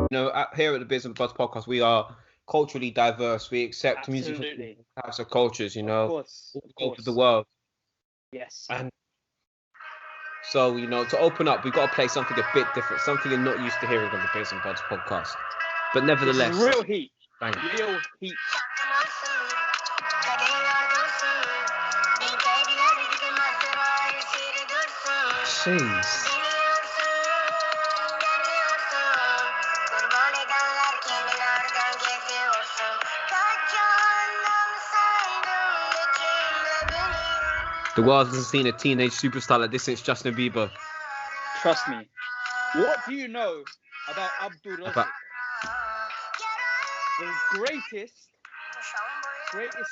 Here at the Biz and Buzz podcast, we are culturally diverse. We accept music from Absolutely. different types of cultures, Of course. all over the world. Yes. And so, to open up, we've got to play something a bit different, something you're not used to hearing on the Biz and Buzz podcast. But nevertheless, this is real heat. Bang. Real heat. Jeez. The world hasn't seen a teenage superstar like this since Justin Bieber. Trust me. What do you know about Abdul Razak? The greatest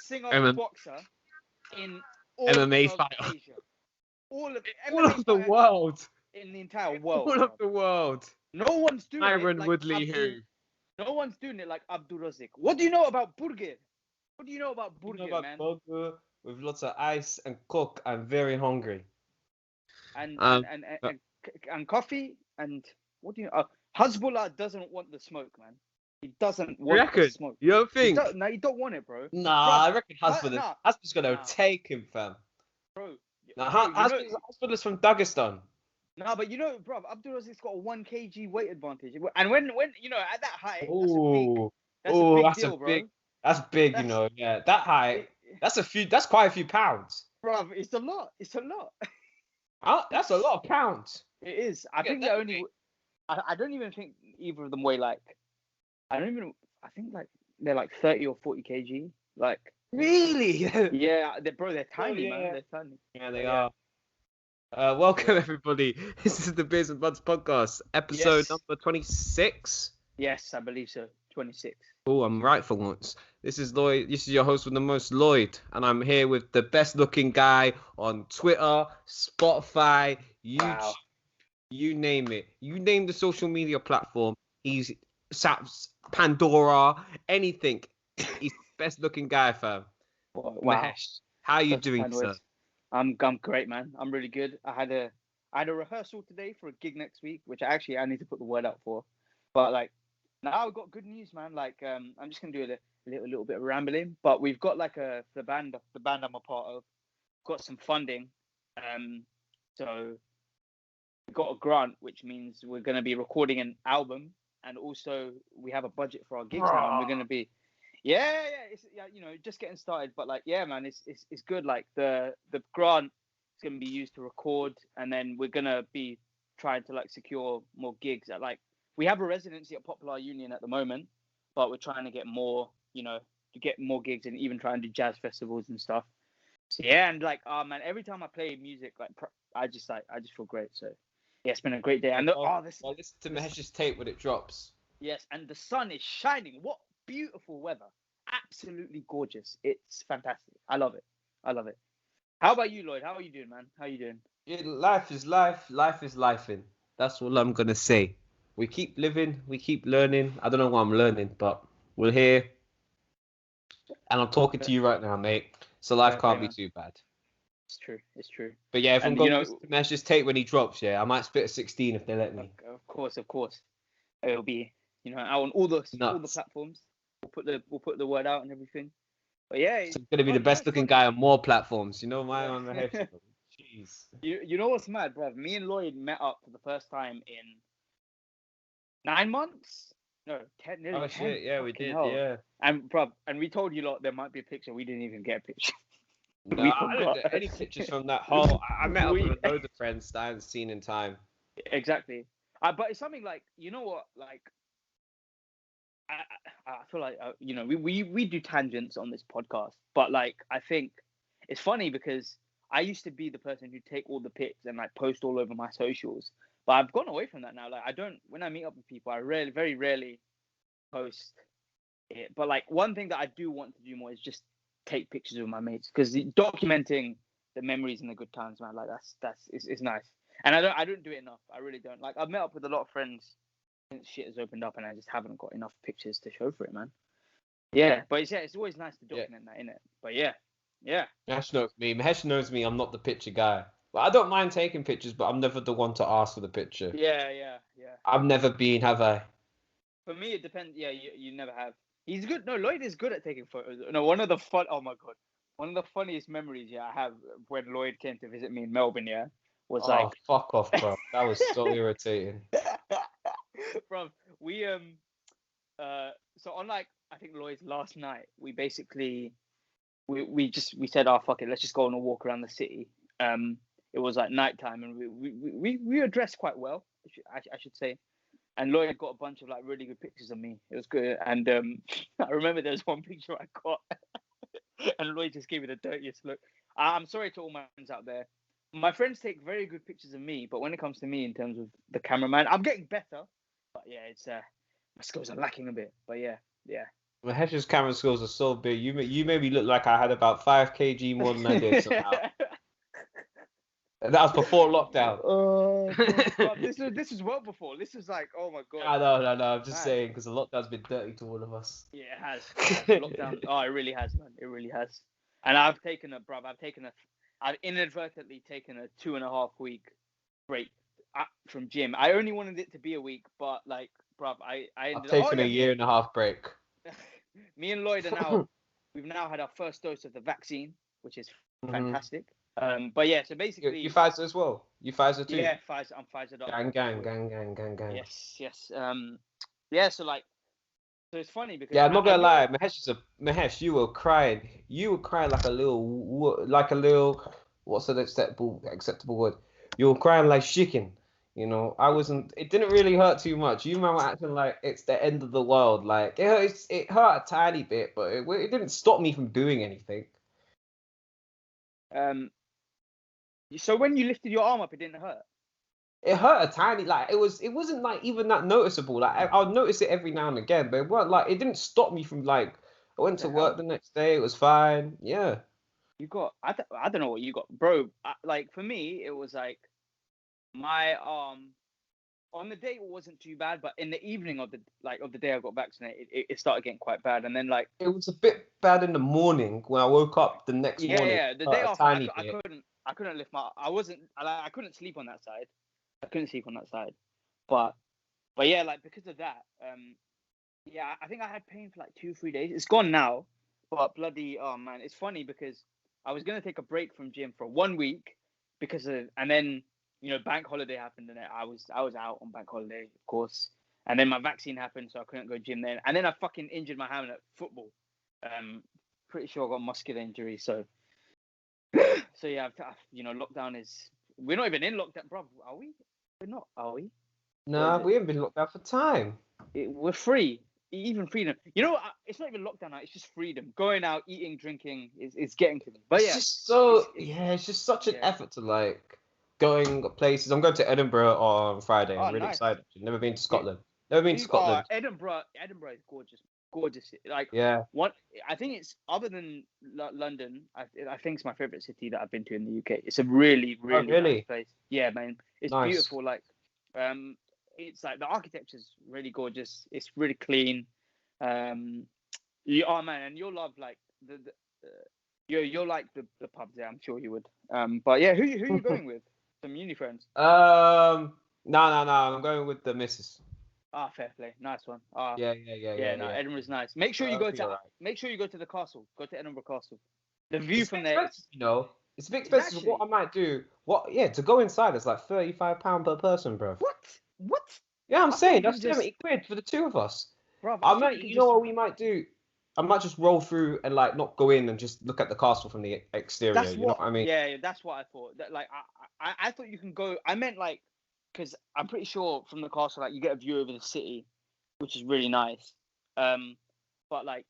singer boxer in all MMA of fighter. Asia. All of the world. In the entire world. All of the world. No one's doing Iron it like Woodley who? No one's doing it like Abdul Razak. What do you know about Borger? What do you know about Borger, man? Borger with lots of ice and coke. I'm very hungry. And coffee and what do you know? Hezbollah doesn't want the smoke, man. He doesn't want the smoke. You don't think? No, you don't want it, bro. Nah, bro, I reckon Hezbollah's gonna take him, fam. Bro. Hezbollah's from Dagestan. No, but bro, Abdul Razak's got a 1 kg weight advantage. And when at that height, that's a big deal, bro. That's big, yeah. That height, that's quite a few pounds. Bro, it's a lot. It's a lot. That's a lot of pounds. It is. I think I don't even think either of them weigh I think they're like 30 or 40 kg. Like really? Yeah, they're tiny, man. They're tiny. Yeah, they are. Welcome everybody. This is the Biz and Buds podcast, episode number 26. Yes, I believe so. 26. Oh, I'm right for once. This is Lloyd. This is your host with the most, Lloyd, and I'm here with the best looking guy on Twitter, Spotify, YouTube. Wow. You name it. You name the social media platform. He's Pandora, anything. He's the best looking guy, fam. Wow. Mahesh, how are you doing, sir? I'm great, man. I'm really good. I had a rehearsal today for a gig next week, which I need to put the word out for. But now I've got good news, man. I'm just gonna do a little bit of rambling. But we've got the band I'm a part of, got some funding. So we got a grant, which means we're gonna be recording an album, and also we have a budget for our gigs now, and we're gonna be. Yeah, it's just getting started, but man, it's good. The grant is gonna be used to record, and then we're gonna be trying to secure more gigs at we have a residency at Popular Union at the moment, but we're trying to get more, to get more gigs and even try and do jazz festivals and stuff. So yeah, and man, every time I play music, I just feel great. So yeah, it's been a great day. And listen to Mahesh's tape when it drops. Yes, and the sun is shining. What beautiful weather. Absolutely gorgeous. It's fantastic. I love it. How about you, Lloyd? How are you doing, man? How are you doing? Yeah, life is life. Life is lifing. That's all I'm going to say. We keep living. We keep learning. I don't know what I'm learning, but we're here. And I'm talking to you right now, mate. So life can't be too bad. It's true. But yeah, if I'm going to smash this tape when he drops, I might spit a 16 if they let me. Of course. It'll be, out on all the platforms. We'll put the word out and everything. But yeah, it's going to be the best looking guy on more platforms. My on the head. Jeez. You know what's mad, bro? Me and Lloyd met up for the first time in 9 months. No, 10. Nearly 10. Oh shit! Yeah, we did. Hell. Yeah. And we told you lot there might be a picture. We didn't even get a picture. No, I don't get any pictures from that whole. I met up with a load of friends that I haven't seen in time. Exactly. But it's something you know what, I feel we do tangents on this podcast, but I think it's funny because I used to be the person who'd take all the pics and post all over my socials, but I've gone away from that now. I don't, when I meet up with people, I very rarely post it. But one thing that I do want to do more is just take pictures with my mates, because documenting the memories and the good times, man, it's nice. And I don't do it enough. I really don't. I've met up with a lot of friends since shit has opened up, and I just haven't got enough pictures to show for it, man. Yeah, but it's always nice to document that, innit? But yeah. Mahesh knows me. Mahesh knows me. I'm not the picture guy. Well, I don't mind taking pictures, but I'm never the one to ask for the picture. Yeah. I've never been, have I? For me, it depends. Yeah, you never have. He's good. No, Lloyd is good at taking photos. No, one of the fun. Oh my god, one of the funniest memories I have when Lloyd came to visit me in Melbourne. Yeah, was Oh, like, fuck off, bro. That was so irritating. bro, we so on like I think Lloyd's last night, we basically we said, oh fuck it, let's just go on a walk around the city. It was like nighttime, and we were dressed quite well, I should say. And Lloyd got a bunch of like really good pictures of me. It was good. And I remember there was one picture I got, and Lloyd just gave me the dirtiest look. I'm sorry to all my friends out there. My friends take very good pictures of me, but when it comes to me in terms of the cameraman, I'm getting better. But yeah, it's my skills are lacking a bit. But yeah. Mahesh's camera skills are so big. You made me look like I had about 5 kg more than I did somehow. That was before lockdown. Oh, God. This is well before. This is like, oh my god. No. I'm just saying because the lockdown's been dirty to all of us. Yeah, it has. Lockdown. Oh, it really has, man. It really has. And I've inadvertently taken a 2.5 week break from gym. I only wanted it to be a week, but like, bruv, I've taken a year and a half break. Me and Lloyd we've now had our first dose of the vaccine, which is fantastic. But yeah, so basically, you Pfizer as well. You Pfizer too. Yeah, Pfizer. I'm Pfizer. Gang. Yes. Yeah. So like, so it's funny because I'm not gonna lie, Mahesh, you were crying. You were crying like a little. What's an acceptable word? You were crying like chicken. You know, I wasn't. It didn't really hurt too much. You man were acting like it's the end of the world. Like it hurt a tiny bit, but it didn't stop me from doing anything. So when you lifted your arm up, it didn't hurt. It hurt a tiny, like it wasn't like even that noticeable. Like I'll notice it every now and again, but it weren't like it didn't stop me from like I went to work the next day. It was fine. Yeah. You got I don't know what you got, bro. Like for me, it was like my arm on the day it wasn't too bad, but in the evening of the day I got vaccinated, it started getting quite bad, and then like it was a bit bad in the morning when I woke up the next morning. Yeah, the day after I couldn't lift my I couldn't sleep on that side. But yeah, like because of that, yeah, I think I had pain for like 2-3 days. It's gone now, but bloody oh man, it's funny because I was gonna take a break from gym for 1 week and then bank holiday happened and I was out on bank holiday, of course, and then my vaccine happened, so I couldn't go gym then, and then I fucking injured my hand at football. Pretty sure I got muscular injury, so yeah, lockdown is. We're not even in lockdown, bro. Are we? We're not, are we? No, we haven't been locked down for time. We're free. Even freedom. It's not even lockdown now. It's just freedom. Going out, eating, drinking is getting to me. But it's just such an effort to like going places. I'm going to Edinburgh on Friday. I'm really excited. Never been to Scotland. Never been to Scotland. Edinburgh is gorgeous. Gorgeous. Like I think it's other than London. I think it's my favorite city that I've been to in the UK. It's a really nice place. Yeah, man, it's nice. Beautiful. Like, it's like the architecture's really gorgeous. It's really clean. Man, and you'll love like you'll like the pubs there. I'm sure you would. But yeah, who you going with? Some uni friends? No. I'm going with the missus. Fair play. Nice one. Yeah. Edinburgh's nice. Make sure you go to the castle. Go to Edinburgh Castle. The view from there. It's a bit expensive. Exactly. What I might do, to go inside, it's like £35 per person, bro. What? Yeah, I'm saying that's 70 quid for the two of us. Bro, what we might do? I might just roll through and like not go in and just look at the castle from the exterior. You know what I mean? Yeah, that's what I thought. I thought you can go. I meant like. Because I'm pretty sure from the castle, like you get a view over the city, which is really nice. But like,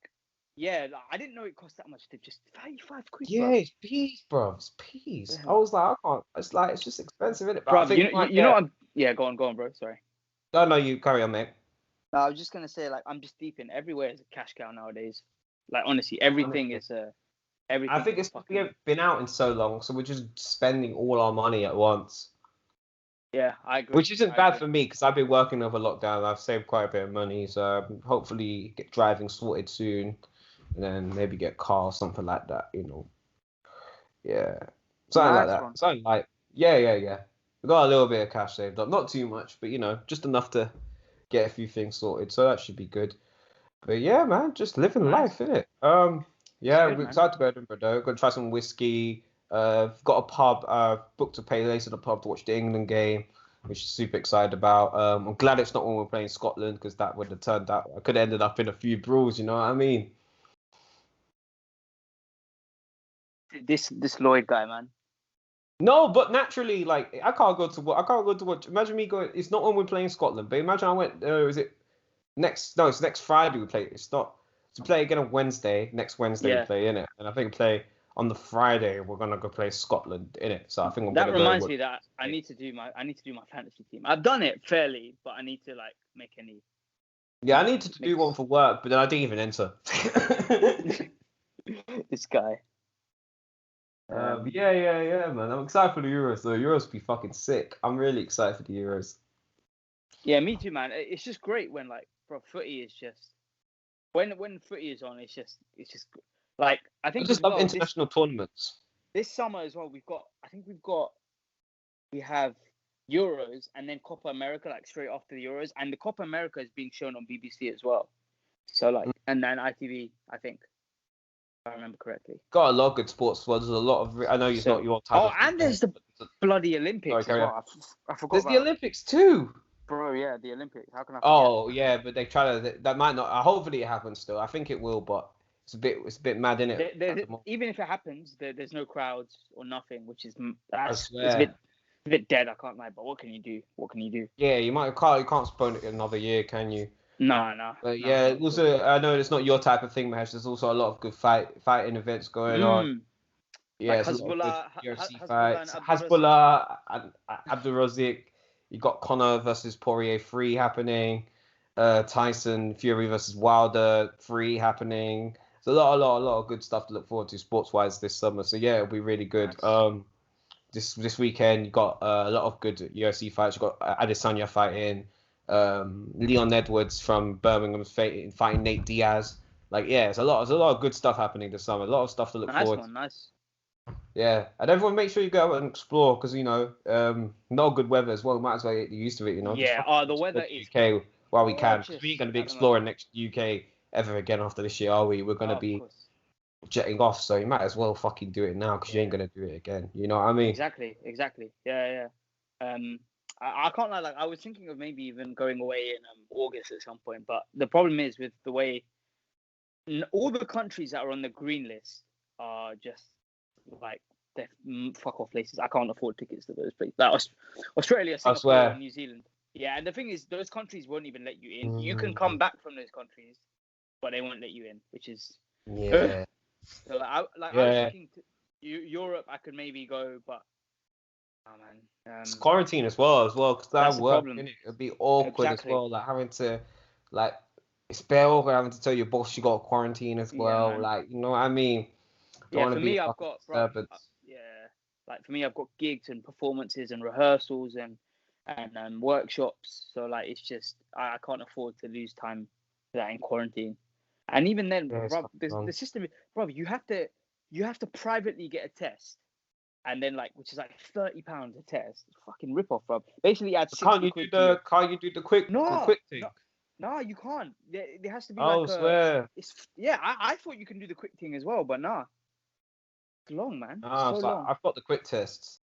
yeah, like, I didn't know it cost that much to just 35 quid. Yeah, it's peas, bro. It's peas. Yeah. I was like, I can't. It's just expensive, isn't it? Bro, go on, bro. Sorry. No, you carry on, mate. No, I was just gonna say, like, I'm just deep in. Everywhere is a cash cow nowadays. Like, honestly, everything is everything. I think it's we haven't been out in so long, so we're just spending all our money at once. Yeah, I agree. Which isn't bad for me because I've been working over lockdown. I've saved quite a bit of money, so hopefully get driving sorted soon, and then maybe get a car or something like that. Yeah, something like that. Fun. Something like yeah. We got a little bit of cash saved up, not too much, but just enough to get a few things sorted. So that should be good. But yeah, man, just living Nice. life, innit? It's Yeah, good, we're man. excited to go to Edinburgh though. Gonna try some whiskey. Got a pub. Booked a play later in the pub to watch the England game, which is super excited about. I'm glad it's not when we're playing Scotland because that would have turned out. I could have ended up in a few brawls. You know what I mean? This Lloyd guy, man. No, but naturally, like I can't go to what I can't go to watch. Imagine me going. It's not when we're playing Scotland, but imagine I went. Is it next? No, it's next Friday we play. It's not to play again on Wednesday. Next Wednesday we Yeah. play in it, and I think we play on the Friday. We're gonna go play Scotland in it. So I think I'm That gonna go. reminds me that I need to do my fantasy team. I've done it fairly, but I need to like make any. Yeah, I needed to do one for work, but then I didn't even enter. This guy. Yeah, man. I'm excited for the Euros. The Euros be fucking sick. I'm really excited for the Euros. Yeah, me too, man. It's just great when like, bro, footy is just when footy is on. It's just like I I think just as love well international tournaments. this summer as well. We have Euros and then Copa America like straight after the Euros, and the Copa America is being shown on BBC as well. So like, and then ITV, I think, if I remember correctly. Got a lot of good sports as well. There's a lot of. I know it's not your type of. And there's the bloody Olympics as well. I forgot. There's the Olympics too. Bro, yeah, the Olympics. How can I forget? Oh yeah, but they try to. That might not. Hopefully it happens still. I think it will, but it's a bit mad, isn't it? Even if it happens, there's no crowds or nothing, which is I it's swear. a bit dead. I can't lie, but what can you do? Yeah, you can't postpone it another year, can you? No. But yeah, also I know it's not your type of thing, Mahesh. There's also a lot of good fighting events going on. Yeah, like it's a lot of good UFC fights. and Hezbollah and Abdurazik. You got Conor versus Poirier 3 happening. Tyson Fury versus Wilder 3 happening. There's a lot of good stuff to look forward to sports wise this summer. So yeah, it'll be really good. Nice. This weekend you got a lot of good UFC fights. You got Adesanya fighting. Leon Edwards from Birmingham fighting Nate Diaz. Like yeah, there's a lot of good stuff happening this summer. A lot of stuff to look forward to. Nice. Yeah, and everyone make sure you go out and explore because not good weather as well. Might as well get used to it. Yeah. The weather is UK while we can. Because we ain't gonna be gorgeous exploring next UK ever again after this year, are we? We're gonna be jetting off, so you might as well fucking do it now because you ain't gonna do it again. You know what I mean? Exactly. Yeah. I can't lie. Like I was thinking of maybe even going away in August at some point, but the problem is with the way all the countries that are on the green list are just like they're fuck off places. I can't afford tickets to those places. Like Australia, Singapore, and New Zealand. Yeah, and the thing is, those countries won't even let you in. You can come back from those countries, but they won't let you in, which is yeah. So I was thinking Europe. I could maybe go, but oh man, it's quarantine as well because that work. It'd be awkward as well, like having to like it's awkward having to tell your boss you got quarantine as well. Yeah, like you know what I mean? Yeah, for me, I've got like for me, I've got gigs and performances and rehearsals and workshops. So like, it's just I can't afford to lose time for that in quarantine. And even then, bro, the system, bro, you have to privately get a test, and then like, which is like £30 a test. Fucking rip off, bro. Basically, add 60 quid. Can't you do the quick thing? No, you can't. There has to be swear. I thought you can do the quick thing as well, but nah. It's long, man. So long. I've got the quick tests.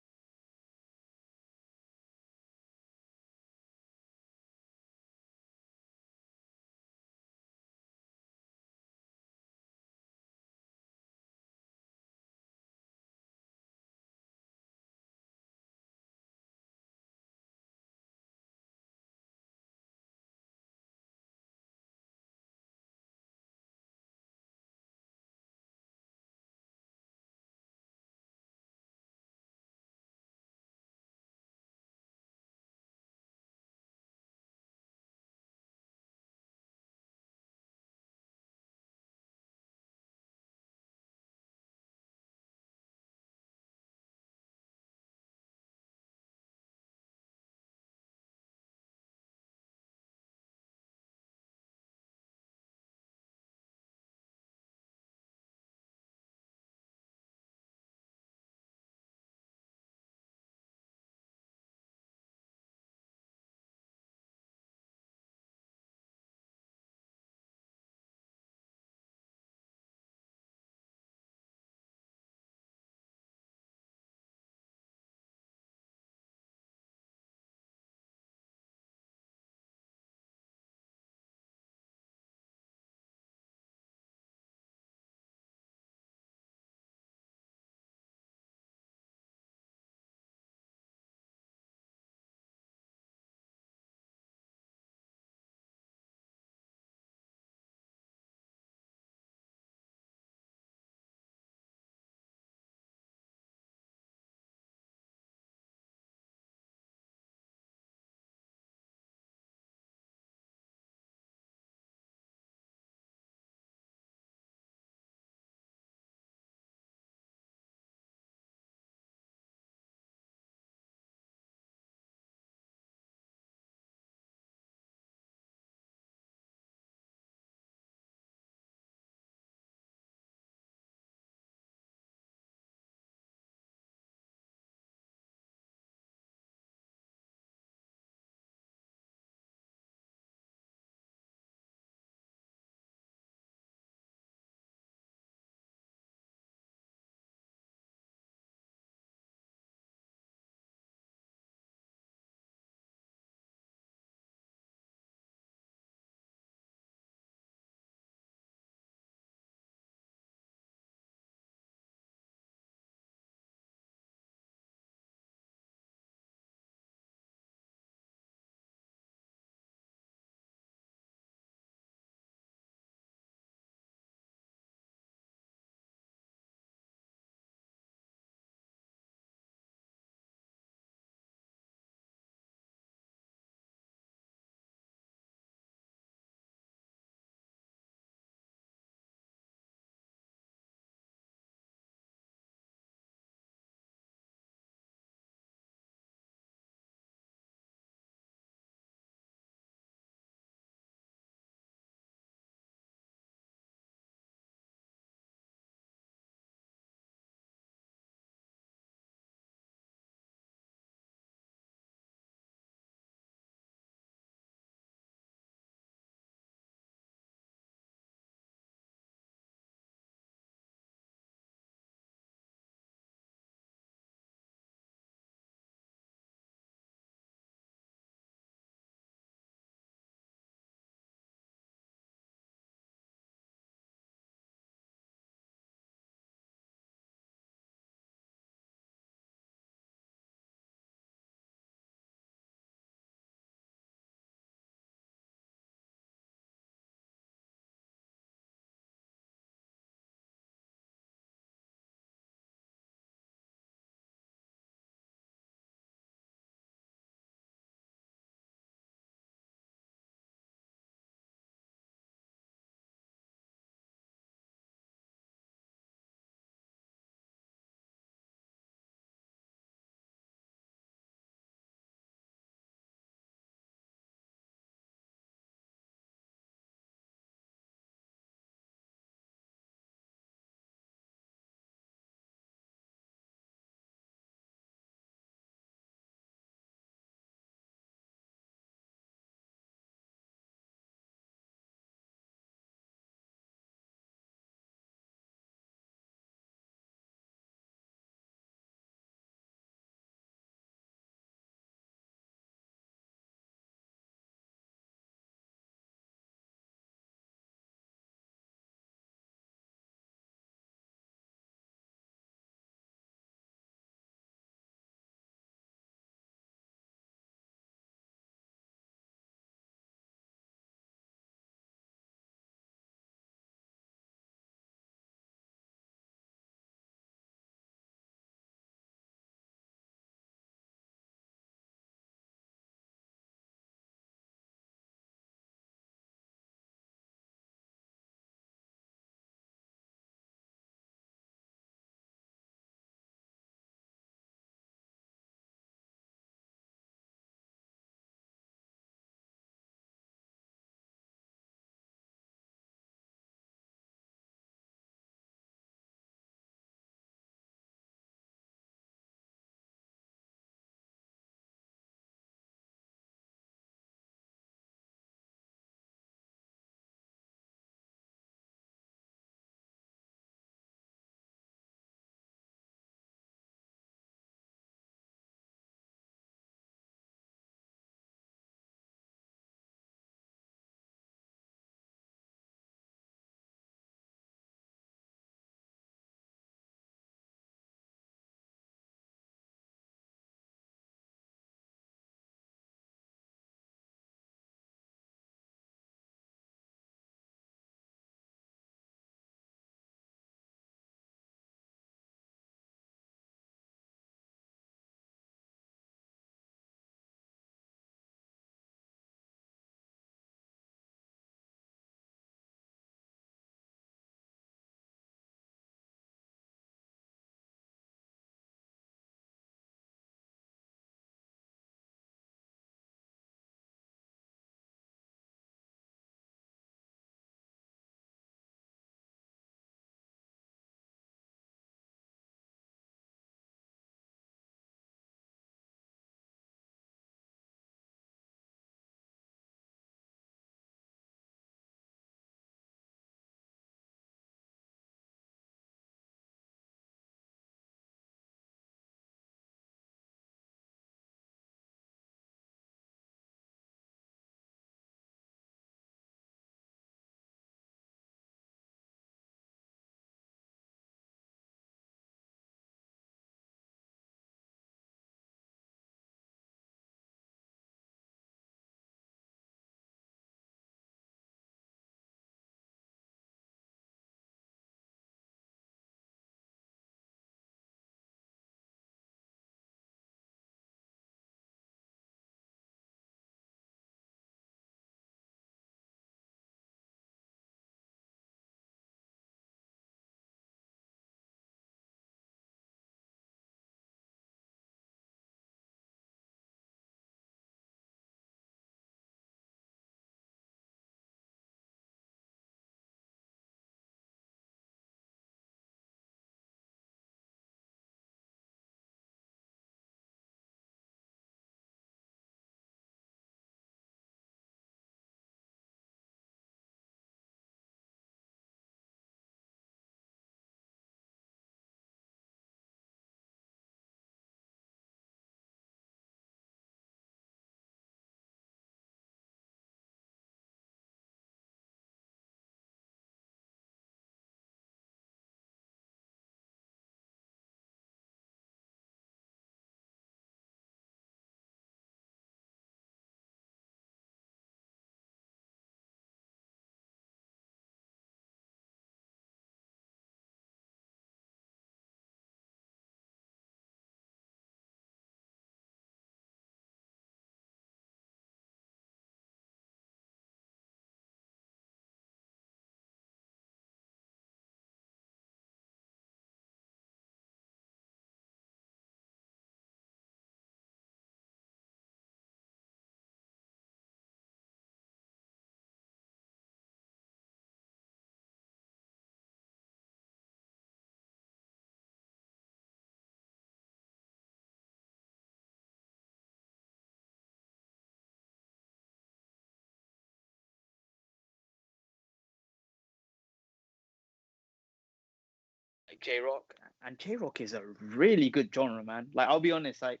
like J-rock, and J-rock is a really good genre, man. Like, I'll be honest, like,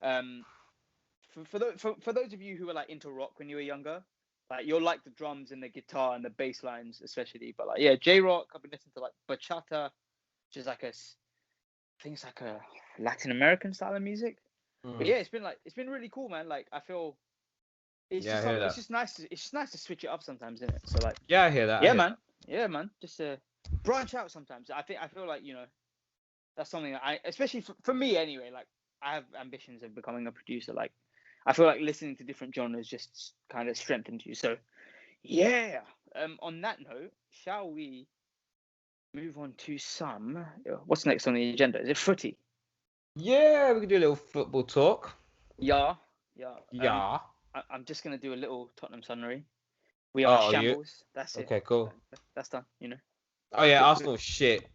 for those of you who were like into rock when you were younger, like you'll like the drums and the guitar and the bass lines especially. But like, yeah, J-rock, I've been listening to like bachata, which is like I think it's like a Latin American style of music. But yeah, it's been really cool, man. Like, I feel it's Yeah, I hear that. it's just nice to switch it up sometimes, isn't it? So like, Yeah, I hear that. Yeah, man, just branch out sometimes. I feel like, that's something that especially for me anyway, like I have ambitions of becoming a producer. Like, I feel like listening to different genres just kind of strengthens you. So yeah. On that note, shall we move on to what's next on the agenda? Is it footy? Yeah, we can do a little football talk. Yeah. Yeah. I'm just gonna do a little Tottenham summary. We are shambles. That's it. Okay, cool. That's done. Oh yeah, Arsenal shit.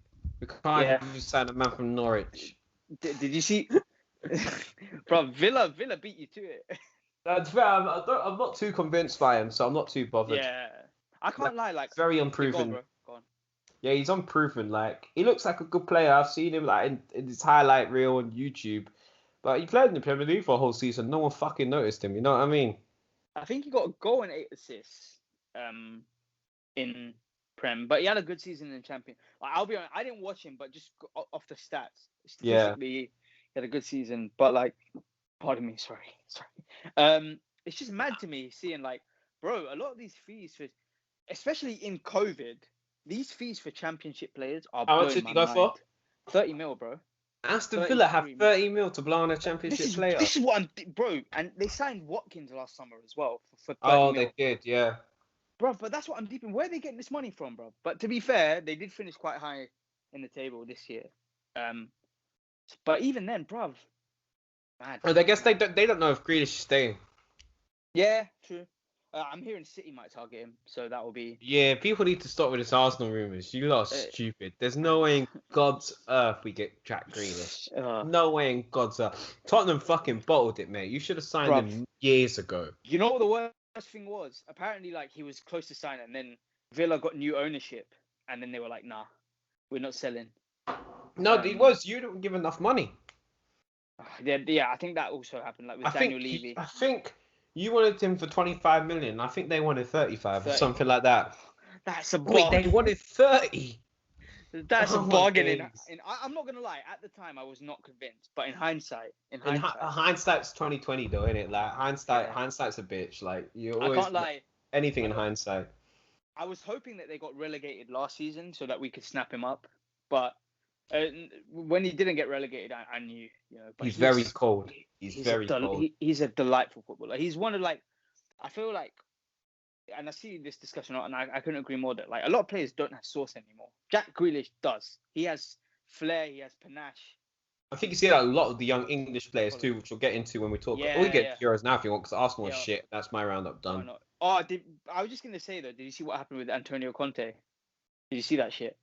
We can't Yeah. just sign a man from Norwich. Did you see, bro? Villa beat you to it. That's fair. I'm not too convinced by him, so I'm not too bothered. Yeah, I can't lie. Like, very unproven. Go on. Yeah, he's unproven. Like, he looks like a good player. I've seen him like in his highlight reel on YouTube, but he played in the Premier League for a whole season. No one fucking noticed him. You know what I mean? I think he got a goal and 8 assists. In Prem, but he had a good season in Champion. Like, I'll be honest, I didn't watch him, but just off the stats, statistically, he had a good season. But like, pardon me, sorry. It's just mad to me seeing, like, bro, a lot of these fees for, especially in COVID, these fees for Championship players are How much blowing did my you go mind. for? 30 mil, bro. Aston Villa have 30 mil to blow on a Championship player. This is what bro, and they signed Watkins last summer as well for 30 mil. They did, yeah. Bro, but that's what I'm deep in. Where are they getting this money from, bro? But to be fair, they did finish quite high in the table this year. But even then, bro, mad. I guess they don't know if Grealish is staying. Yeah, true. I'm hearing City might target him, so that will be. Yeah, people need to stop with this Arsenal rumours. You lot are stupid. There's no way in God's earth we get Jack Grealish. No way in God's earth. Tottenham fucking bottled it, mate. You should have signed him years ago. You know what the worst thing was? Apparently, like, he was close to signing, and then Villa got new ownership, and then they were like, "Nah, we're not selling." No, it was. You didn't give enough money. Yeah, I think that also happened. Like with Daniel Levy. I think you wanted him for 25 million. I think they wanted 35 or something like that. That's a bargain. Wait, they wanted 30. That's a bargain. I'm not gonna lie. At the time, I was not convinced, but in hindsight's 2020 though, isn't it? Like hindsight's a bitch. Like you always. I can't lie. Anything in hindsight. I was hoping that they got relegated last season so that we could snap him up, but when he didn't get relegated, I knew. But he's very cold. He's very cold. He's a delightful footballer. He's one of, like, I feel like, and I see this discussion, and I couldn't agree more that, like, a lot of players don't have sauce anymore. Jack Grealish does. He has flair. He has panache. I think you see that a lot of the young English players too, which we'll get into when we talk. Yeah, or we get Euros now if you want, because Arsenal is shit. That's my roundup done. I was just gonna say though, did you see what happened with Antonio Conte? Did you see that shit?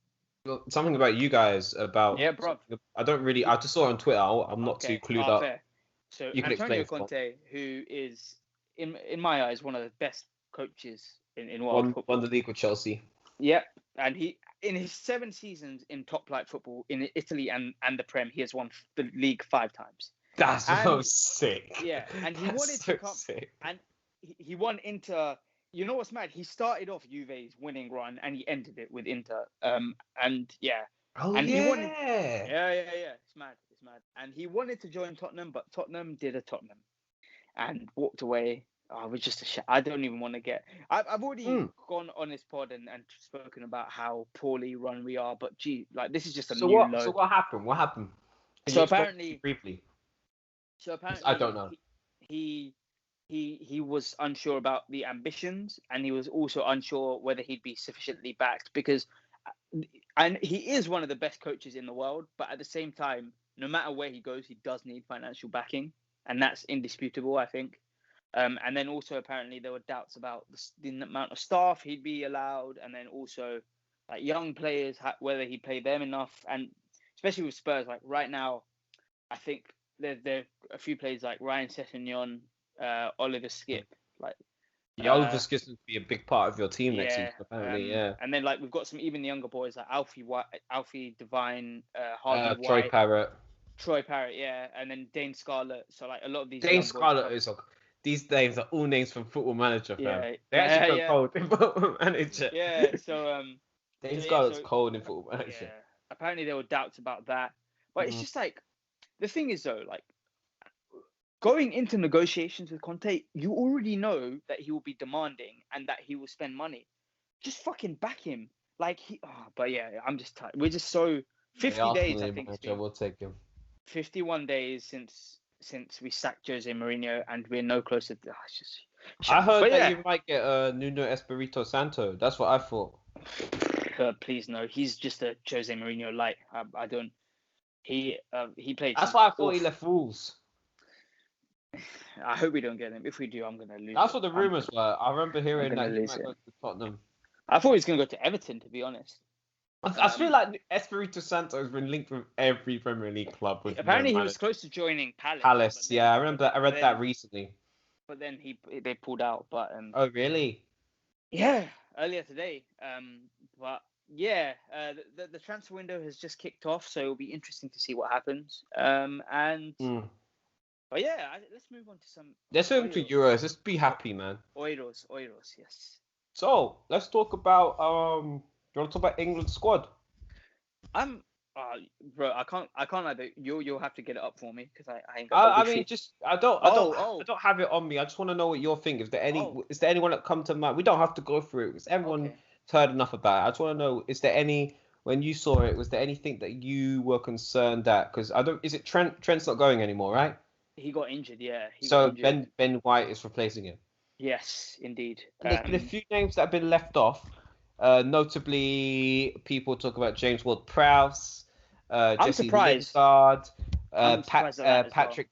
Well, something about you guys about. Yeah, bro. I don't really. I just saw it on Twitter. I'm not too clued up. Fair. So you Antonio Conte, who is in my eyes one of the best coaches in world football. Won the league with Chelsea. Yep, and he in his 7 seasons in top flight football in Italy and the Prem, he has won the league 5 times. That's so sick. Yeah, and he wanted to come, and he won Inter. You know what's mad? He started off Juve's winning run, and he ended it with Inter. And yeah. Oh, and yeah. He wanted, yeah. It's mad. And he wanted to join Tottenham, but Tottenham did a Tottenham, and walked away. Oh, it was just a shit. I don't even want to get. I've already gone on this pod and spoken about how poorly run we are. But gee, like, this is just a new low. So what happened? What happened? So apparently, briefly. I don't know. He was unsure about the ambitions, and he was also unsure whether he'd be sufficiently backed, because, and he is one of the best coaches in the world, but at the same time, no matter where he goes, he does need financial backing, and that's indisputable, I think. And then also apparently there were doubts about the amount of staff he'd be allowed, and then also like young players, whether he played them enough, and especially with Spurs, like right now, I think there are a few players like Ryan Sessegnon, Oliver Skip, like Yeah, Oliver's going to be a big part of your team next season, apparently. And then like we've got some even younger boys like Alfie Devine, Harvey Troy White, Parrott. and then Dane Scarlett. So like a lot of these. Dane Scarlett is. These names are all names from Football Manager, fam. Yeah, They actually go cold in Football Manager. Yeah, so Dane Scarlett's cold in Football Manager. Yeah, apparently there were doubts about that, but it's just like the thing is though, like going into negotiations with Conte, you already know that he will be demanding and that he will spend money. Just fucking back him, like but yeah, I'm just tired. We're just so 50 days. I think we'll take him. 51 days since we sacked Jose Mourinho, and we're no closer to. I heard that you might get Nuno Espirito Santo. That's what I thought. Please no, he's just a Jose Mourinho light. I don't. He played. That's why I thought he left Wolves. I hope we don't get him. If we do, I'm gonna lose. That's what the rumors were. I remember hearing that he might go to Tottenham. I thought he was gonna go to Everton, to be honest. I feel like Espirito Santo has been linked with every Premier League club. Apparently, he was close to joining Palace. Palace, yeah, I remember. I read that recently. But then they pulled out. But oh really? Yeah, earlier today. But yeah, the transfer window has just kicked off, so it'll be interesting to see what happens. But yeah, let's move on to some. Let's move to Euros. Let's be happy, man. Euros, yes. So let's talk about you want to talk about England's squad? Bro, I can't either. You'll have to get it up for me because I ain't got. I don't have it on me. I just want to know what you're thinking. Is there anyone that come to mind? We don't have to go through it because everyone's heard enough about it. I just want to know, is there any, when you saw it, was there anything that you were concerned at? Because is it Trent's not going anymore, right? He got injured, yeah. Ben White is replacing him. Yes, indeed. There's been a few names that have been left off. Notably, people talk about James Ward-Prowse, Jesse Lingard, Patrick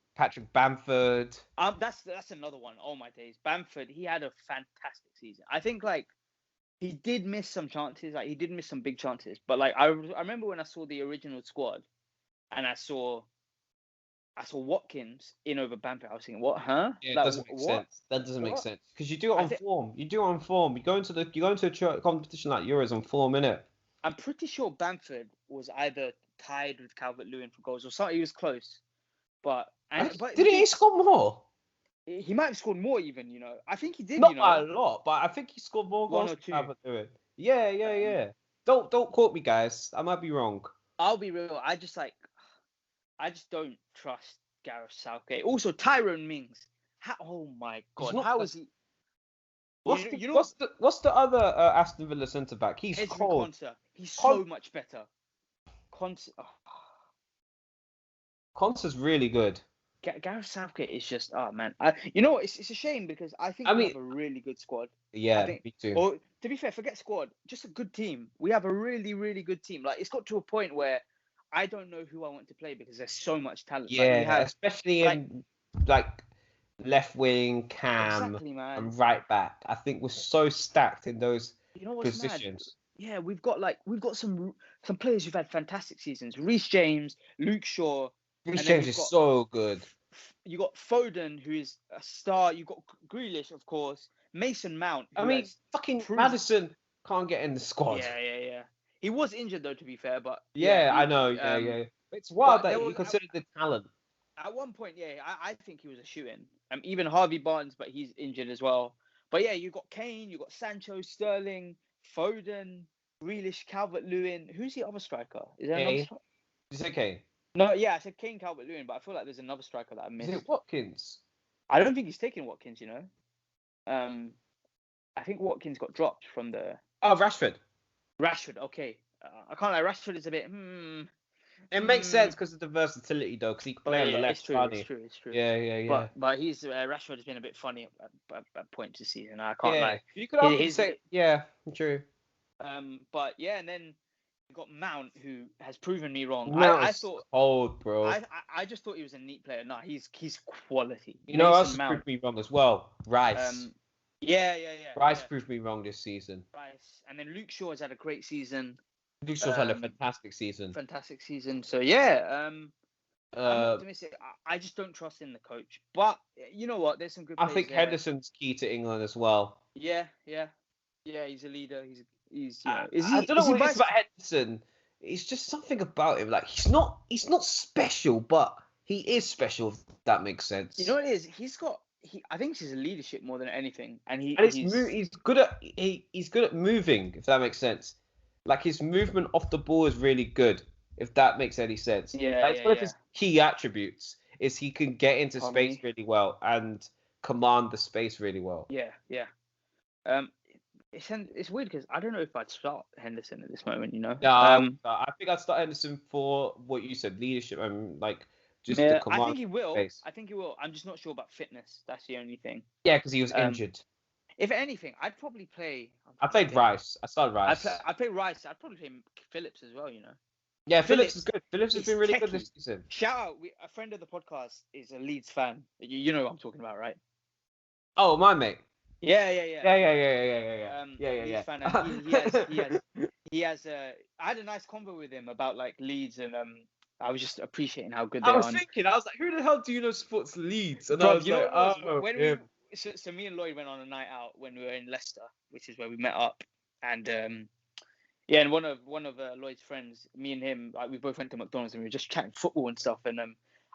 Bamford. That's another one. Oh my days, Bamford. He had a fantastic season. I think like he did miss some chances. Like he did miss some big chances. But like I remember when I saw the original squad, and I saw Watkins in over Bamford. I was thinking, what? Huh? Yeah, it doesn't make sense. That doesn't make sense because you do it on form. You do it on form. You go into a competition like Euros on form, innit? I'm pretty sure Bamford was either tied with Calvert-Lewin for goals or something. He was close, but did he score more? He might have scored more, even. I think he did. Not by a lot, but I think he scored more goals than Calvert-Lewin. Yeah. Don't quote me, guys. I might be wrong. I'll be real. I just don't trust Gareth Southgate. Also, Tyrone Mings. Oh my God! How is he? What's the other Aston Villa centre back? He's cold. Konsa. He's so much better. Konsa's really good. Gareth Southgate is just man. You know what? It's a shame because I think we have a really good squad. Yeah, me too. Or to be fair, forget squad, just a good team. We have a really, really good team. Like it's got to a point where I don't know who I want to play because there's so much talent. Yeah, especially in like left wing, cam, and right back. I think we're so stacked in those positions. Mad? Yeah, we've got some players who've had fantastic seasons. Reece James, Luke Shaw. Reece James is so good. You got Foden, who is a star. You got Grealish, of course. Mason Mount. Fucking Maddison can't get in the squad. Yeah. He was injured though, to be fair, but I know. Yeah. It's wild that you consider the talent. At one point, I think he was a shoe-in. Even Harvey Barnes, but he's injured as well. But yeah, you got Kane, you got Sancho, Sterling, Foden, Grealish, Calvert-Lewin. Who's the other striker? Is there another striker? Did you say Kane? No, yeah, I said Kane, Calvert-Lewin, but I feel like there's another striker that I missed. Is it Watkins? I don't think he's taking Watkins. I think Watkins got dropped from the. Oh, Rashford, okay. I can't lie. Rashford is a bit. It makes sense because of the versatility, though, because he can play on the left. It's true. Yeah. But he's Rashford has been a bit funny at points this season. I can't lie. You could say, true. But yeah, and then you got Mount, who has proven me wrong. I thought cold, bro. I just thought he was a neat player. No, he's quality. You know, else proved me wrong as well. Rice. Yeah. Rice proved me wrong this season. Rice, and then Luke Shaw has had a great season. Luke Shaw's had a fantastic season. So yeah, I'm optimistic. I just don't trust in the coach. But you know what? There's some good I players think there. Henderson's key to England as well. Yeah. He's a leader. He's you know. I don't know what it is about Henderson. It's just something about him. Like he's not special, but he is special. If that makes sense. You know what it is? I think it's his leadership more than anything, and he's good at he's good at moving. If that makes sense. Like his movement off the ball is really good. If that makes any sense. It's one of his key attributes. Is he can get into space really well and command the space really well. Yeah. It's weird because I don't know if I'd start Henderson at this moment. You know. I think I'd start Henderson for what you said, leadership and like just the command. I think he will. Space. I think he will. I'm just not sure about fitness. That's the only thing. Yeah, because he was injured. If anything, I'd probably play. I played Wrice. I started Wrice. I play Wrice. I'd probably play Phillips as well. You know. Yeah, Phillips is good. Phillips has been really good this season. Shout out, a friend of the podcast is a Leeds fan. You know what I'm talking about, right? Oh, my mate. Yeah. Leeds fan, and he has. I had a nice convo with him about like Leeds, and I was just appreciating how good they are. I was like, who the hell do you know supports Leeds? And I was like, so me and Lloyd went on a night out when we were in Leicester, which is where we met up, and and one of Lloyd's friends, me and him, like we both went to McDonald's and we were just chatting football and stuff, and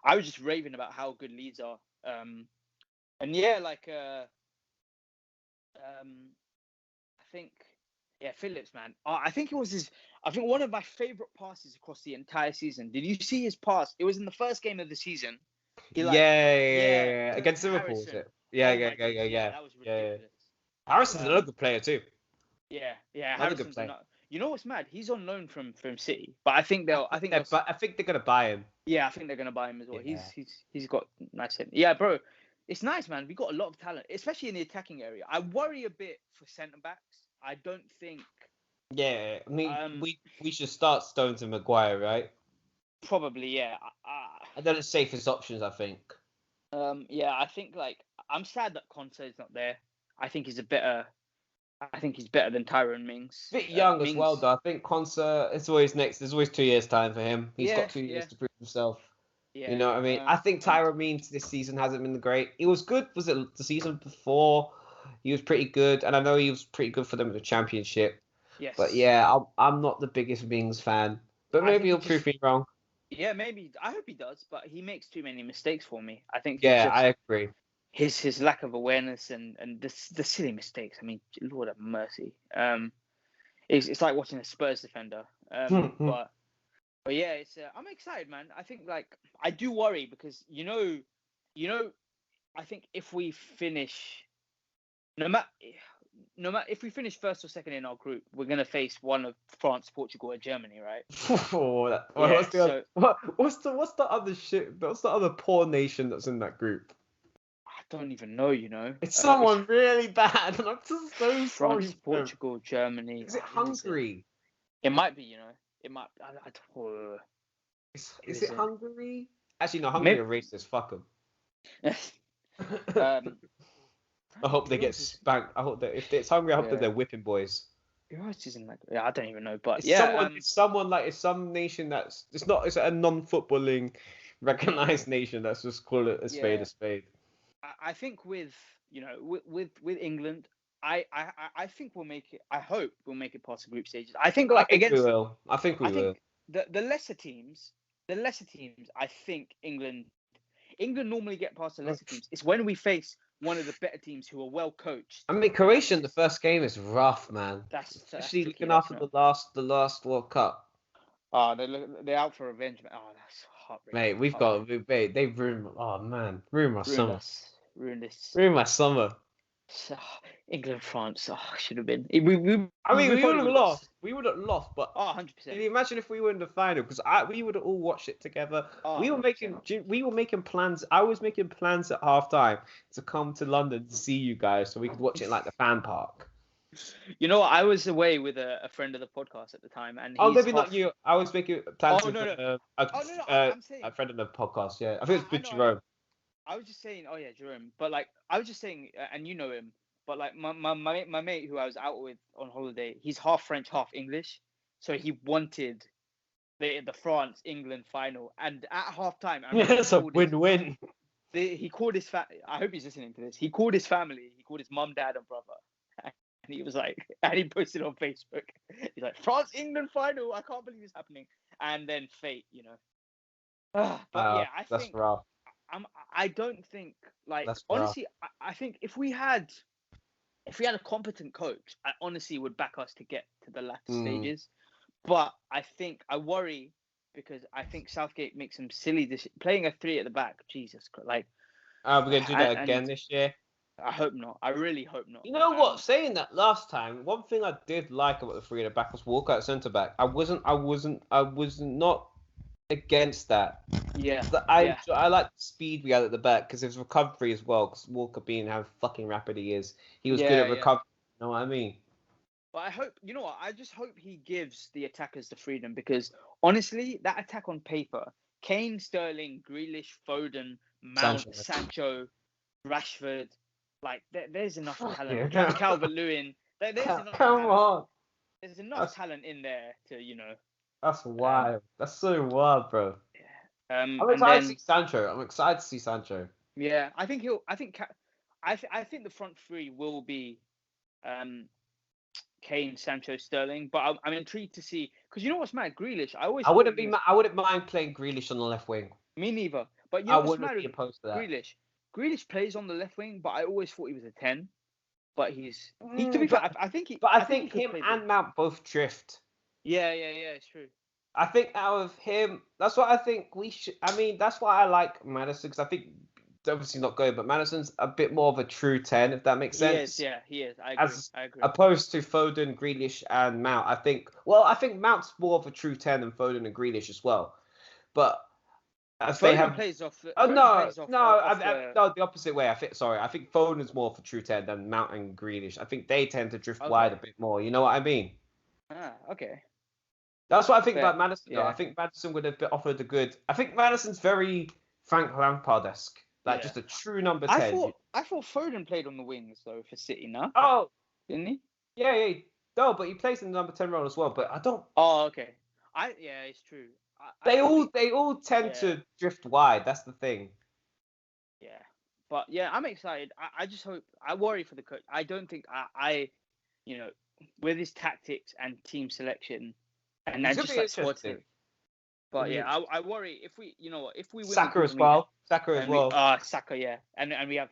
I was just raving about how good Leeds are, and yeah, like I think Phillips, man, I think one of my favorite passes across the entire season. Did you see his pass? It was in the first game of the season. Against Liverpool. Yeah. That was ridiculous. Harrison's another good player too. Yeah. Harrison's you know what's mad? He's on loan from City, but I think they're gonna buy him. Yeah, I think they're gonna buy him as well. Yeah. He's got nice hit. Yeah, bro, it's nice, man. We got a lot of talent, especially in the attacking area. I worry a bit for centre backs. I don't think. Yeah, I mean, we should start Stones and Maguire, right? Probably, yeah. They're the safest options, I think. Yeah, I think like I'm sad that Konsa is not there. I think he's better than Tyrone Mings. A bit young as well, though. I think Konsa is always next. There's always 2 years time for him. He's got 2 years to prove himself. Yeah, you know what I mean? I think Tyrone Mings this season hasn't been great. He was good. Was it the season before? He was pretty good, and I know he was pretty good for them in the championship. Yes. But yeah, I'm not the biggest Mings fan. But maybe he'll prove me wrong. Yeah, maybe. I hope he does, but he makes too many mistakes for me. I think. Yeah, I agree. His lack of awareness and the silly mistakes. I mean, Lord have mercy. It's like watching a Spurs defender. But yeah, it's. I'm excited, man. I think like I do worry because you know, I think if we finish, no matter if we finish first or second in our group, we're gonna face one of France, Portugal, or Germany, right? What's the other shit? What's the other poor nation that's in that group? I don't even know. You know, it's someone really bad, and I'm just so sorry. France, Portugal, Germany. Is it Hungary? It might be. You know, it might. Is it Hungary? Actually, no. Hungary are racist. Fuck them. I hope they get spanked. I hope that if it's Hungary, I hope that they're whipping boys. I don't even know, but it's some nation that's it's a non-footballing recognized nation that's just call it a spade a spade. I think with England, I think we'll make it. I hope we'll make it past the group stages. I think we will. The lesser teams. I think England normally get past the lesser teams. It's when we face one of the better teams who are well coached. I mean, Croatia in the first game is rough, man. Especially looking after the last World Cup. Oh, they're out for revenge, man. Oh, that's heartbreaking. Mate, they've ruined. Oh man, ruined my summer. Ruined my summer. England, France. Oh, should have been. We would have lost. We would have lost, but 100%. Can you imagine if we were in the final? Because we would have all watched it together. We were making plans. I was making plans at halftime to come to London to see you guys, so we could watch it like the fan park. You know, I was away with a friend of the podcast at the time, and maybe not you. I was making plans with a friend of the podcast. Yeah, I think it's Jerome. I was just saying, Jerome. But like, I was just saying, and you know him. But like my mate who I was out with on holiday, he's half French, half English. So he wanted the France England final, and at halftime, I Yeah, remember it's a win-win. he called his I hope he's listening to this. He called his family. He called his mum, dad, and brother. And he was like, and he posted on Facebook. He's like, France England final. I can't believe it's happening. And then fate, But yeah, I that's think rough. I don't think like That's rough. honestly, I think if we had a competent coach, I honestly would back us to get to the latter stages. But I worry because I think Southgate makes some silly decisions. Playing a 3 at the back, Jesus Christ! Like, We're gonna do that again this year. I hope not. I really hope not. You know what? Saying that last time, one thing I did like about the 3 at the back was Walker at centre back. I was not against that. Yeah. I like the speed we had at the back because there's recovery as well. Because Walker being how fucking rapid he is, he was good at recovery. You know what I mean? But I hope, I just hope he gives the attackers the freedom because honestly, that attack on paper, Kane, Sterling, Grealish, Foden, Mount, Sancho, Rashford, like there's enough talent. Calvert-Lewin, there's enough talent. There's enough talent in there to, That's wild. That's so wild, bro. Yeah. I'm excited to see Sancho. Yeah, I think I think the front three will be, Kane, Sancho, Sterling, but I'm intrigued to see because you know what's mad, Grealish. I wouldn't mind playing Grealish on the left wing. Me neither. But I wouldn't be opposed to that. Grealish plays on the left wing, but I always thought he was a 10. But to be fair, I think I think him and Mount both drift. Yeah, it's true. I think out of him, that's what I think we should. I mean, that's why I like Maddison because I think obviously not going, but Maddison's a bit more of a true 10, if that makes sense. He is. I agree. Opposed to Foden, Grealish, and Mount. I think Mount's more of a true 10 than Foden and Grealish as well. But as they have plays off. The opposite way. I think Foden's more of a true 10 than Mount and Grealish. I think they tend to drift wide a bit more. You know what I mean? Okay. That's what I think about Maddison. Though I think Maddison would have been offered a good. I think Maddison's very Frank Lampard-esque. Just a true number 10. I thought Foden played on the wings though for City now. Oh, didn't he? Yeah. No, but he plays in the number 10 role as well. But I don't. Oh, okay. It's true. They all tend to drift wide. That's the thing. Yeah, but I'm excited. I just hope. I worry for the coach. I don't think with his tactics and team selection, and then just like squad thing. But I worry if we win Saka as well. Saka, yeah, and we have,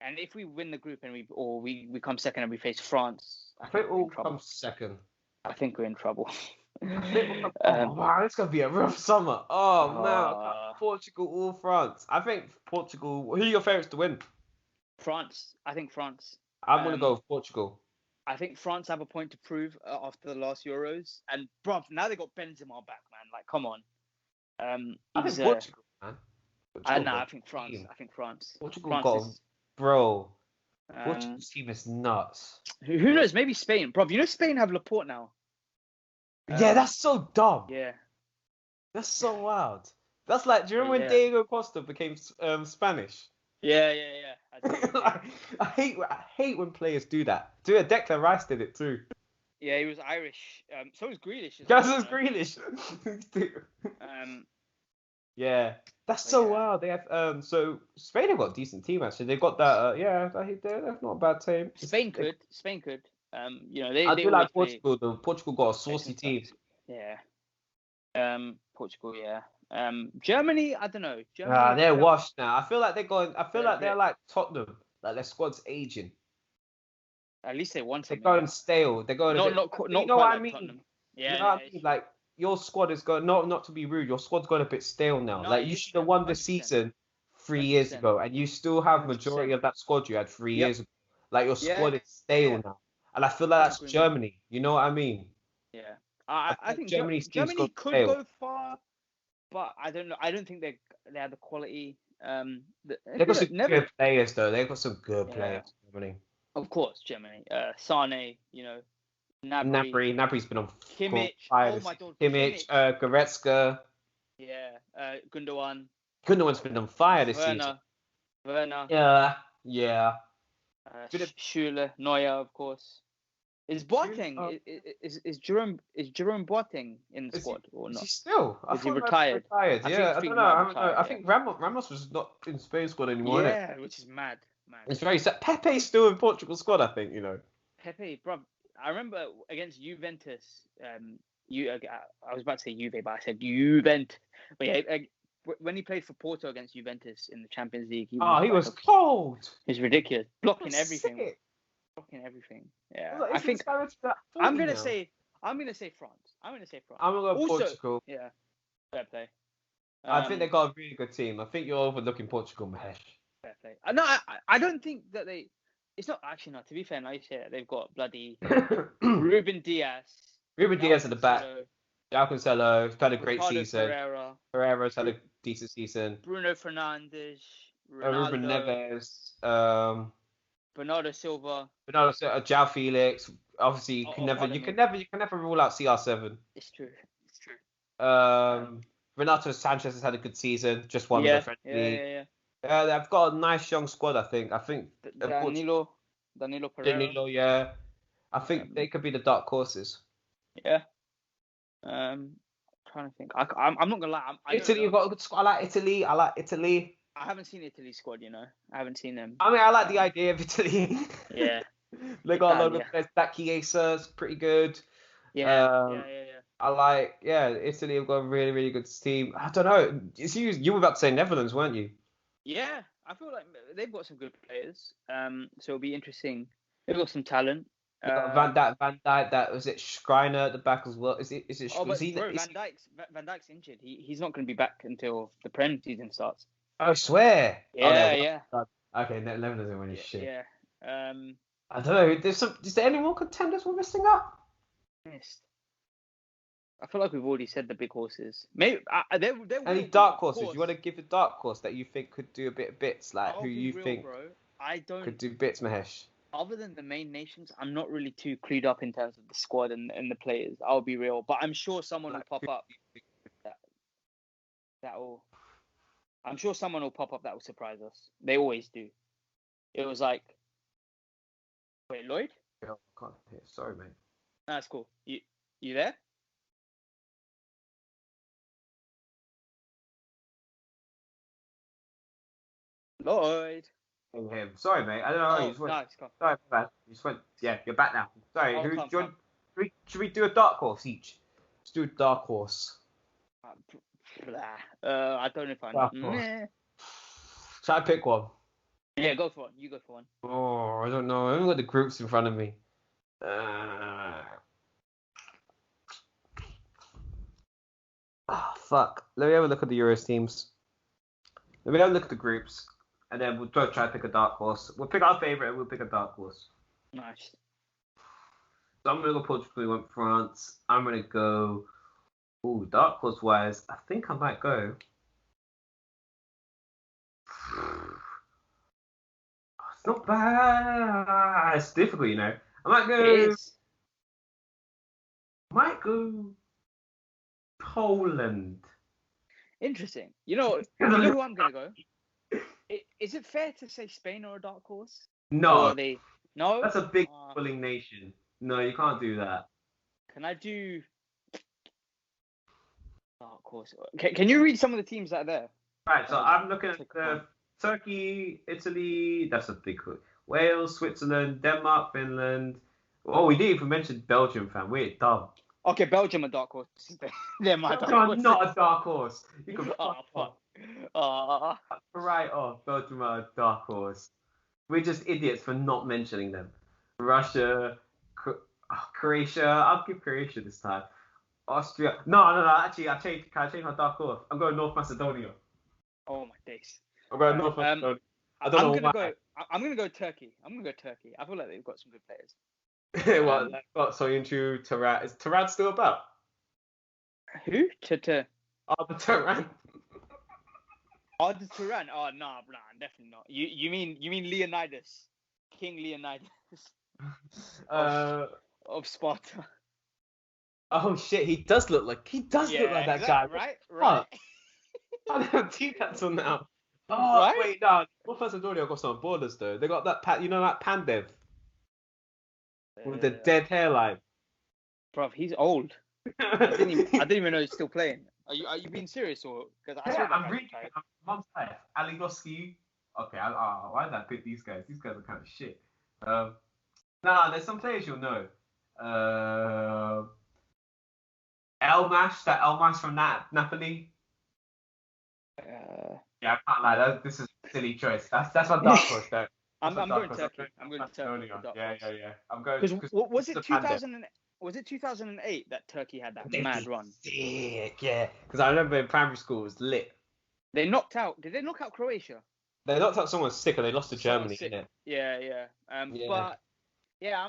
and if we win the group and we come second and we face France, I think we'll come second. I think we're in trouble. Wow, it's gonna be a rough summer. Oh man, Portugal or France. I think Portugal. Who are your favourites to win? France. I think France. I'm gonna go with Portugal. I think France have a point to prove after the last Euros, and now they got Benzema back, man. Like, come on. I think Portugal, man. I think France. Portugal bro. Portugal's team is nuts. Who knows? Maybe Spain, bro. You know Spain have Laporte now. That's so dumb. Yeah. That's so wild. That's like, do you remember when Diego Costa became Spanish? Yeah. I hate when players do that. Declan Rice did it too. Yeah, he was Irish. So was Grealish. Grealish. Yeah, that's so wild. They have so Spain have got a decent team actually. They've got that. They're not a bad team. Spain could. They. I do like Portugal though. Portugal got a saucy team. Yeah. Portugal. Yeah. Germany, I don't know. They're washed now. I feel like they're going. I feel like they're like Tottenham. Like their squad's aging. At least they won something. They're going stale. They're going. You know what I mean? Tottenham. Yeah. You know what I mean? Like your squad is going. Not to be rude. Your squad's got a bit stale now. No, like you should have won the season 3 years ago, and you still have majority of that squad you had 3 years ago. Like your squad is stale now, and I feel like that's Germany. You know what I mean? Yeah. I think Germany could go far. But I don't know. I don't think they have the quality. They've got some good players, though. They've got some good players. Germany. Of course, Germany. Sane, Gnabry. Gnabry's been on Kimmich. Fire. Oh my God. Kimmich. Goretzka. Yeah. Gundogan. Gundogan's been on fire this season. Werner. Yeah. Schürrle. Neuer, of course. Is Boateng is Jerome Boateng in the squad or Is not? he still? I Is he thought retired? retired. I Yeah, I think don't he know. might I have don't know. retired, I yeah. think Ramos was not in Spain squad anymore. Isn't it? Yeah, which is mad. It's very sad. Pepe's still in Portugal squad. I think Pepe, bro. I remember against Juventus. I was about to say Juve, but I said Juventus. But yeah, when he played for Porto against Juventus in the Champions League, he was cold. He's ridiculous, blocking everything. Sick. Blocking everything. Yeah, I think I'm gonna say France. I'm gonna go also, Portugal. Yeah, fair play. I think they got a really good team. I think you're overlooking Portugal, Mahesh. Fair play. No, I don't think that they. It's not actually not. To be fair, now you say that they've got bloody Ruben Diaz. Ruben Diaz at the back. João Cancelo's had a great season. Pereira's had a decent season. Bruno Fernandes. Ronaldo, Ruben Neves. Bernardo Silva. João Felix. Obviously, you can never rule out CR7. It's true. Renato Sanchez has had a good season. Just won the French league. They've got a nice young squad. I think Danilo Pereira. Danilo, yeah. I think they could be the dark horses. Yeah. Trying to think. I'm not gonna lie. Italy, you've got a good squad. I like Italy. I haven't seen Italy's squad. I haven't seen them. I mean, I like the idea of Italy. Yeah. They got a lot of players. That Chiesa's pretty good. Yeah. I like, Italy have got a really, really good team. I don't know. You were about to say Netherlands, weren't you? Yeah, I feel like they've got some good players. So it'll be interesting. They've got some talent. Van Dijk, that was it. Skriniar at the back as well. Is it? Van Dijk's injured. He's not going to be back until the Prem season starts. I swear. Yeah. Okay, Netherlands isn't winning shit. Yeah. I don't know. Is there any more contenders we're missing out? I feel like we've already said the big horses. Maybe any dark horses? You want to give a dark horse that you think could do a bit of bits, like who you think could do bits, Mahesh? Other than the main nations, I'm not really too clued up in terms of the squad and the players. I'll be real, but I'm sure someone will pop up. I'm sure someone will pop up that will surprise us. They always do. It was like, wait, Lloyd? Yeah, I can't hear. Sorry, mate. That's cool. You there? Lloyd. Him. Sorry, mate. I don't know. Sorry, man. You just went. Yeah, you're back now. Sorry. Should we do a dark horse each? Let's do a dark horse. I don't know if I know. Try to pick one. Yeah, go for one. You go for one. Oh, I don't know. I haven't got the groups in front of me. Fuck. Let me have a look at the Euros teams. Let me have a look at the groups. And then we'll try to pick a dark horse. We'll pick our favourite and we'll pick a dark horse. Nice. So I'm going to go Portugal, we went France. I'm going to go... Ooh, dark horse wise, I think I might go... It's not bad. It's difficult, I might go Poland. Interesting. You know who I'm going to go? Is it fair to say Spain are a dark horse? No. No? That's a big footballing nation. No, you can't do that. Can I do dark horse? Can you read some of the teams that are there? Right, so I'm looking at Turkey, Italy, that's a big one. Wales, Switzerland, Denmark, Finland. Oh, we didn't even mention Belgium, fam. We're dumb. Okay, Belgium are dark horse. They're my dark horse. Not a dark horse. You can fuck. Right off, Belgium are a dark horse. We're just idiots for not mentioning them. Russia, Croatia. I'll give Croatia this time. Austria. No. Actually, can I change my dark horse? I'm going North Macedonia. Oh my days. I'm going North Macedonia. I'm gonna go Turkey. I feel like they've got some good players. Well, they've got Soyuncu, Taran. Is Taran still about? Who? The Taran. Oh, the Turan. Oh, nah, definitely not. You mean Leonidas, King Leonidas of Sparta. Oh shit, he does look like that guy. Right. I don't think that's on now. Oh right? Wait, no. North Macedonia got some borders though. They got that that Pandev. with the dead hairline. Bruv, he's old. I didn't even know he's still playing. Are you being serious or? Because I saw that I'm guy really. retired. Mum's tired. Ali Goski. Okay, why did I pick these guys? These guys are kind of shit. Nah, there's some players you'll know. Elmash from Napoli. Yeah, I can't lie. This is a silly choice. That's my dark horse though. I'm going Turkey. I'm going Turkey. Yeah. I'm going. Because was it 2000? Was it 2008 that Turkey had that mad run? Sick, yeah. Because I remember in primary school it was lit. They knocked out. Did they knock out Croatia? They knocked out someone sick, or they lost to Germany. Yeah. But yeah,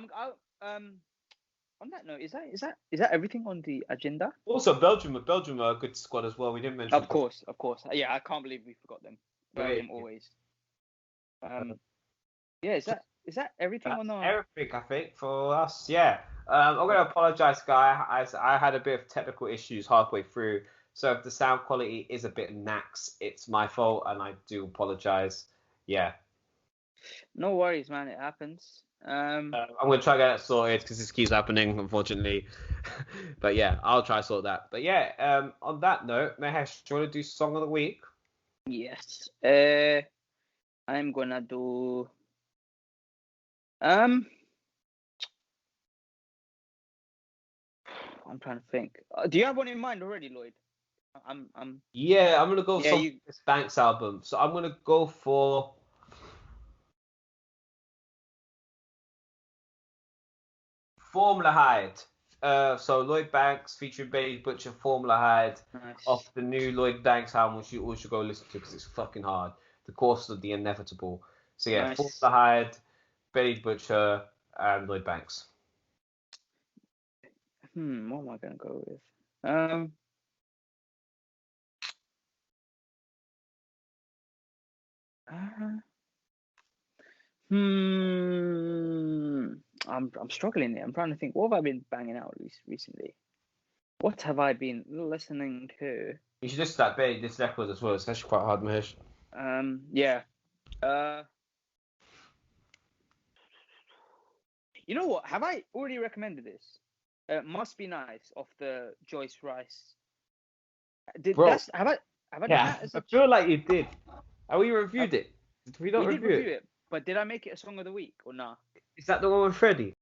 on that note, is that everything on the agenda? Also, Belgium are a good squad as well. We didn't mention. Of course. Yeah, I can't believe we forgot them. Belgium always. Yeah, is that everything on the? Everything, I think, for us. Yeah. I'm gonna apologize, guy. I had a bit of technical issues halfway through, so if the sound quality is a bit nax, it's my fault, and I do apologize. Yeah. No worries, man. It happens. I'm gonna try to get that sorted because this keeps happening, unfortunately. But yeah, I'll try to sort that. But yeah, on that note, Mahesh, do you want to do song of the week? Yes. I'm gonna do. I'm trying to think. Do you have one in mind already, Lloyd? Yeah, I'm gonna go for you... this Banks album. So I'm gonna go for Formaldehyde. So Lloyd Banks featuring Bailey Butcher, Formaldehyde, off the new Lloyd Banks album, which you all should go listen to because it's fucking hard. The Course of the Inevitable. So yeah, Formaldehyde, Bailey Butcher, and Lloyd Banks. What am I gonna go with? I'm struggling here. I'm trying to think. What have I been banging out recently? What have I been listening to? You should listen to that Bailey this record as well. It's actually quite hard, Mahesh. Yeah. You know what? Have I already recommended this? Must Be Nice off the Joyce Wrice. Have I done that? I feel like you did. Have we reviewed it? Did we not review review it? But did I make it a song of the week or not? Is that the one with Freddie?